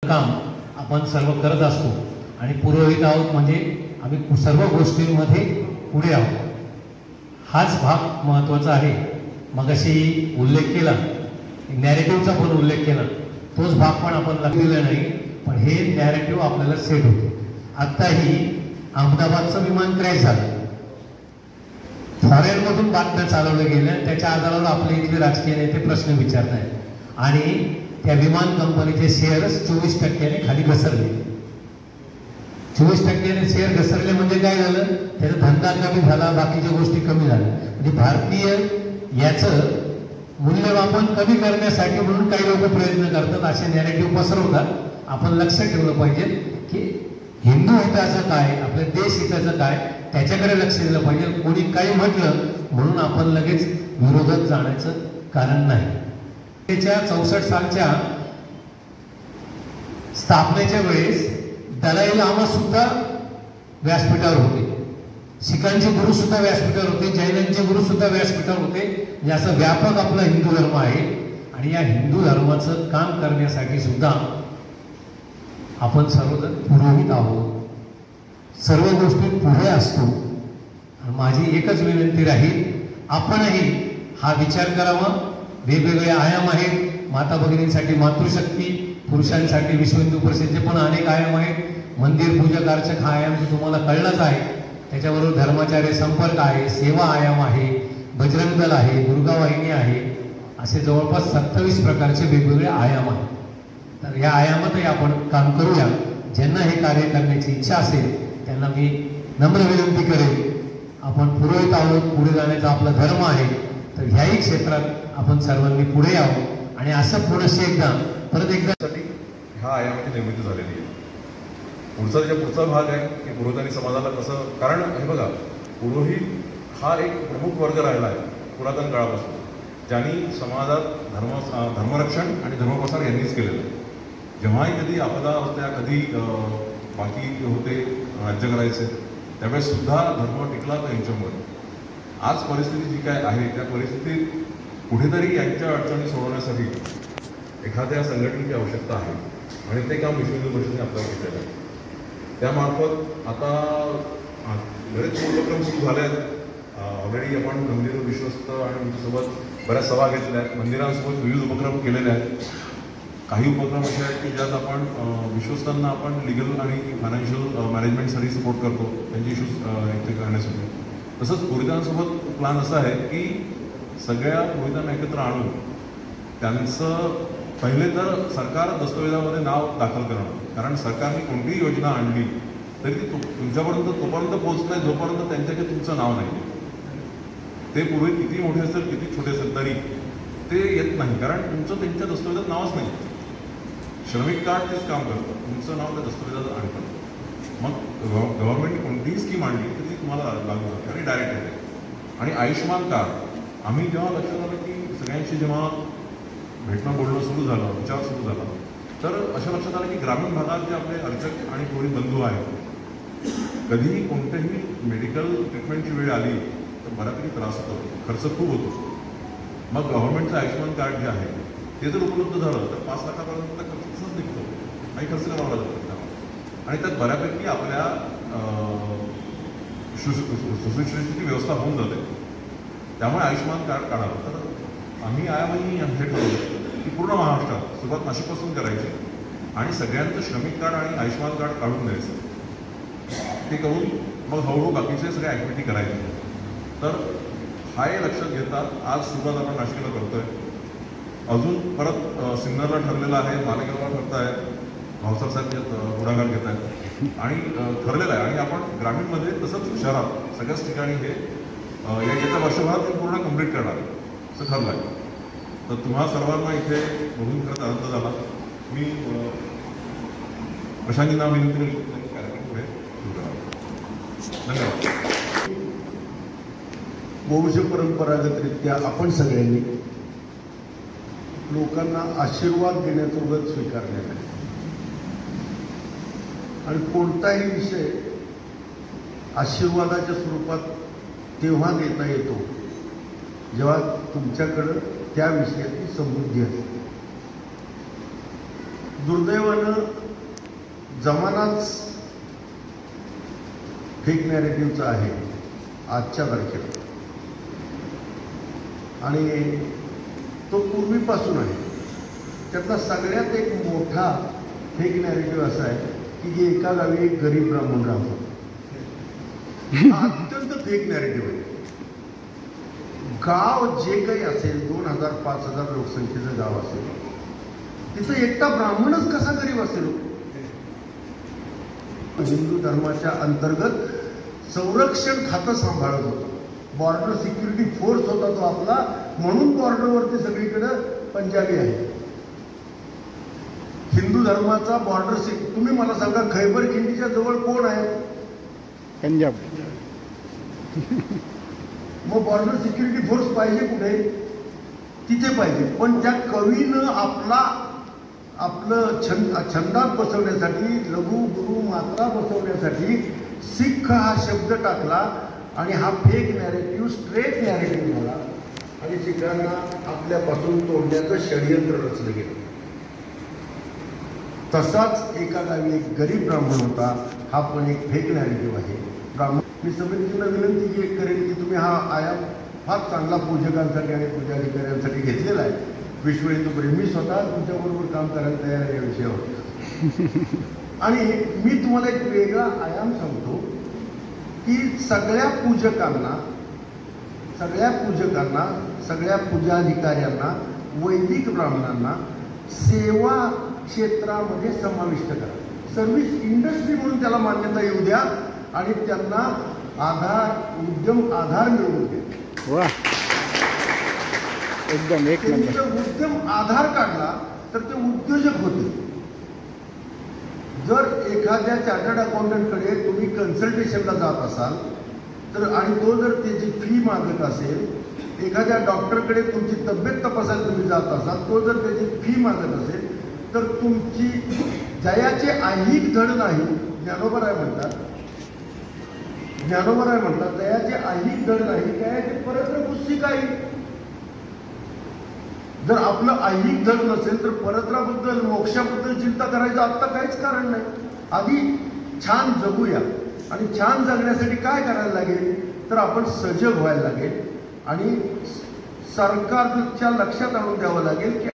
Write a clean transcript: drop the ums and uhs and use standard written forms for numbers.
काम आपण सर्व करत असतो आणि पुरोहित आहोत म्हणजे आम्ही सर्व गोष्टींमध्ये पुढे आहोत. हाच भाग महत्त्वाचा आहे. मगाशी उल्लेख केला, नॅरेटिव्हचा पण उल्लेख केला, तोच भाग पण आपण लक्ष दिला नाही. पण हे नॅरेटिव्ह आपल्याला सेट होते. आत्ताही अहमदाबादचं विमान क्रॅश झालं, फॉरेनमधून बातम्या चालवल्या गेल्या, त्याच्या आधारावर आपले इथले राजकीय नेते प्रश्न विचारत आहेत आणि त्या विमान कंपनीचे शेअर्स 24% खाली घसरले. 24% शेअर घसरले म्हणजे काय झालं, त्याचा धंदा कमी झाला, बाकीच्या गोष्टी कमी झाल्या. म्हणजे भारतीय याचं मूल्यमापन कमी करण्यासाठी म्हणून काही लोक प्रयत्न करतात, असे नॅरेटिव्ह पसरवतात. आपण लक्षात ठेवलं पाहिजे की हिंदू हिताचं काय, आपल्या देश हिताचं काय, त्याच्याकडे लक्ष दिलं पाहिजे. कोणी काही म्हटलं म्हणून आपण लगेच विरोधात जाण्याचं कारण नाही. 64 सालच्या स्थापनेच्या वेळेस दलाई लामा सुद्धा व्यासपीठावर होते, शिखांचे गुरु सुद्धा व्यासपीठावर होते, जैनांचे गुरु सुद्धा व्यासपीठावर होते. म्हणजे असं व्यापक आपला हिंदू धर्म आहे आणि या हिंदू धर्माचं काम करण्यासाठी सुद्धा आपण सर्वजण पुरोहित आहोत, सर्व गोष्टी पुढे असतो. माझी एकच विनंती राहील, आपणही हा विचार करावा. वेगवेगळे आयाम आहेत. माता भगिनींसाठी मातृशक्ती, पुरुषांसाठी विश्व हिंदू परिषदेचे पण अनेक आयाम आहेत. मंदिर पूजक अर्चक हा आयाम तुम्हाला कळलाच आहे. त्याच्याबरोबर धर्माचार्य संपर्क आहे, सेवा आयाम आहे, बजरंग दल आहे, दुर्गा वाहिनी आहे, असे जवळपास 27 प्रकारचे वेगवेगळे आयाम आहेत. तर या आयामातही आपण काम करूया. ज्यांना हे कार्य करण्याची इच्छा असेल त्यांना मी नम्र विनंती करेन, आपण पुरोहित आहोत, पुढे जाण्याचा आपला धर्म आहे, तर ह्याही क्षेत्रात आपण सर्वांनी पुढे यावं. आणि असं पुनश्च एकदा परत एकदासाठी ह्या आयामाची निर्मिती झालेली आहे. पुढचा भाग आहे की पुरोहितांनी समाजाला कसं, कारण हे बघा, पुरोहित हा एक प्रमुख वर्ग राहिला आहे पुरातन काळापासून, ज्यांनी समाजात धर्मरक्षण आणि धर्मप्रसार यांनीच केलेलं आहे. जेव्हाही कधी आपदा होत्या, कधी बाकी होते राज्य करायचे, त्यावेळेस सुद्धा धर्म टिकला तर यांच्यामुळे. आज परिस्थिती जी काय आहे त्या परिस्थितीत कुठेतरी यांच्या अडचणी सोडवण्यासाठी एखाद्या संघटनेची आवश्यकता आहे आणि ते काम विश्व हिंदू परिषदेने आपल्याला घेतलेलं आहे. त्यामार्फत आता बरेच उपक्रम सुरू झाले आहेत. ऑलरेडी आपण मंदिर विश्वस्त आणि तुमच्यासोबत बऱ्याच सभा घेतल्या आहेत, मंदिरांसोबत विविध उपक्रम केलेले आहेत. काही उपक्रम असे आहेत की ज्यात आपण विश्वस्तांना आपण लिगल आणि फायनान्शियल मॅनेजमेंटसाठी सपोर्ट करतो, त्यांचे इश्यूज इथे करण्यासाठी. तसंच पुरोहितांसोबत प्लॅन असा आहे की सगळ्या पुरोहितांना एकत्र आणून त्यांचं पहिले तर सरकार दस्तऐवजामध्ये नाव दाखल करणं. कारण सरकारने कोणतीही योजना आणली तरी ती तुमच्यापर्यंत तोपर्यंत पोहोचत नाही जोपर्यंत त्यांच्याकडे तुमचं नाव नाही. ते पुरोहित किती मोठे असेल किती छोटे असेल तरी ते येत नाही, कारण तुमचं त्यांच्या दस्तऐवजात नावच नाही. श्रमिक कार्ड तेच काम करतं, तुमचं नाव त्या दस्तऐवजात आणतं. मग गव्हर्नमेंटने कोणतीही स्कीम आणली तर ती तुम्हाला लागू होते आणि डायरेक्ट येते. आणि आयुष्यमान कार्ड आम्ही जेव्हा लक्षात आलं की सगळ्यांशी जेव्हा भेटणं बोलणं सुरू झालं, विचार सुरू झाला, तर अशा लक्षात आलं की ग्रामीण भागात जे आपले अर्चक आणि पुरोहित बंधू आहेत, कधीही कोणत्याही मेडिकल ट्रीटमेंटची वेळ आली तर बऱ्यापैकी त्रास होतो, खर्च खूप होतो. मग गव्हर्नमेंटचं आयुष्यमान कार्ड जे आहे ते जर उपलब्ध झालं तर 5 लाखापर्यंत खर्च तसंच निघतो, काही खर्च करावा लागतो आणि त्यात बऱ्यापैकी आपल्या सुशिक्षितेची व्यवस्था होऊन जाते. त्यामुळे आयुष्यमान कार्ड काढावं. तर आम्ही आयामही हे ठरवलं की पूर्ण महाराष्ट्रात सुरुवात नाशिकपासून करायची आणि सगळ्यांचं श्रमिक कार्ड आणि आयुष्यमान कार्ड काढून द्यायचं. ते करून मग हळूहळू बाकीचे सगळ्या ॲक्टिव्हिटी करायच्या. तर हा हे लक्षात घेता आज सुरुवात आपण नाशिकला करतोय. अजून परत सिन्नरला ठरलेलं आहे, मालेगावला ठरत आहे, भावसार साहेब पुढाकार घेत आहेत आणि ठरलेलं आहे. आणि आपण ग्रामीणमध्ये तसंच शहरात सगळ्याच ठिकाणी हे येत्या वर्षभरात ते पूर्ण कंप्लीट करणार आहे असं ठरलं आहे. तर तुम्हा सर्वांना इथे बघून खरंच आनंद झाला. मी प्रशांतींना विनंती करू शकतो कार्यक्रम पुढे सुरू करावा. धन्यवाद. वंश परंपरागतरित्या आपण सगळ्यांनी लोकांना आशीर्वाद देण्याचा व्रत स्वीकारलेला आहे आणि कोणताही विषय आशीर्वादाच्या स्वरूपात तेव्हा देता येतो जेव्हा तुमच्याकडं त्या विषयाची समृद्धी असते. दुर्दैवानं जमानाच फेक नॅरेटिव्हचा आहे आजच्या तारखेला, आणि तो पूर्वीपासून आहे. त्यातला सगळ्यात एक मोठा फेक नॅरेटिव्ह असा आहे की एका गावी एक गरीब ब्राह्मण राहतो. हा अत्यंत फेक नॅरेटिव्ह आहे. गाव जे काही असेल 2000-5000 लोकसंख्येचं गाव असेल, तिथं एकटा ब्राह्मणच कसा गरीब असेल? हिंदू धर्माच्या अंतर्गत संरक्षण खातं सांभाळत होता, बॉर्डर सिक्युरिटी फोर्स होता तो आपला, म्हणून बॉर्डरवरती सगळीकडे पंजाबी आहे. हिंदू धर्माचा बॉर्डर तुम्ही मला सांगा, खैबर खिंडीच्या जवळ कोण आहे? पंजाब. मग बॉर्डर सिक्युरिटी फोर्स पाहिजे कुठे? तिथे पाहिजे. पण त्या कवीनं आपलं छंदात बसवण्यासाठी, लघु गुरु मात्रा बसवण्यासाठी सिख हा शब्द टाकला आणि हा फेक नॅरेटिव्ह स्ट्रेट नॅरेटिव्ह झाला आणि सिखांना आपल्यापासून तोडण्याचं षडयंत्र रचलं गेलं. तसाच एका गावी एक गरीब ब्राह्मण होता, हा पण एक फेक नॅरेटिव्ह आहे. मी समितीला विनंती करेन की तुम्ही हा आयाम फार चांगला पूजकांसाठी आणि पूजाधिकाऱ्यांसाठी घेतलेला आहे. विश्व हिंदू प्रेमी, मी स्वतः तुमच्याबरोबर काम करायला तयार आहे या विषयावर. आणि मी तुम्हाला एक वेगळा आयाम सांगतो की सगळ्या पूजकांना, सगळ्या पूजाधिकाऱ्यांना, वैदिक ब्राह्मणांना सेवा क्षेत्रामध्ये समाविष्ट करा. सर्व्हिस इंडस्ट्री म्हणून त्याला मान्यता येऊ द्या आणि त्यांना उद्यम आधार मिळवून द्या. वा, एकदम एक नंबर. त्यांचा उद्यम आधार काढला तर ते उद्योजक होते. जर एखाद्या चार्टर्ड अकाउंटंटकडे तुम्ही कन्सल्टेशनला जात असाल तर, आणि तो जर त्याची फी मागत असेल, एखाद्या डॉक्टरकडे तुमची तब्येत तपासायला तुम्ही जात असाल, तो जर त्याची फी मागत असेल तर तुमची जयाचे ऐहिक धड नाही. ज्ञानोबा राय म्हणतात दयाचे ऐहिक धड नाही, दयाचे परत्र पुस्तिक आहे. जर आपलं ऐहिक धड नसेल तर परत्राबद्दल, मोक्षाबद्दल चिंता करायचं आत्ता काहीच कारण नाही. आधी छान जगूया, आणि छान जगण्यासाठी काय करायला लागेल तर आपण सजग व्हायला लागेल आणि सरकारच्या लक्षात आणून द्यावं लागेल की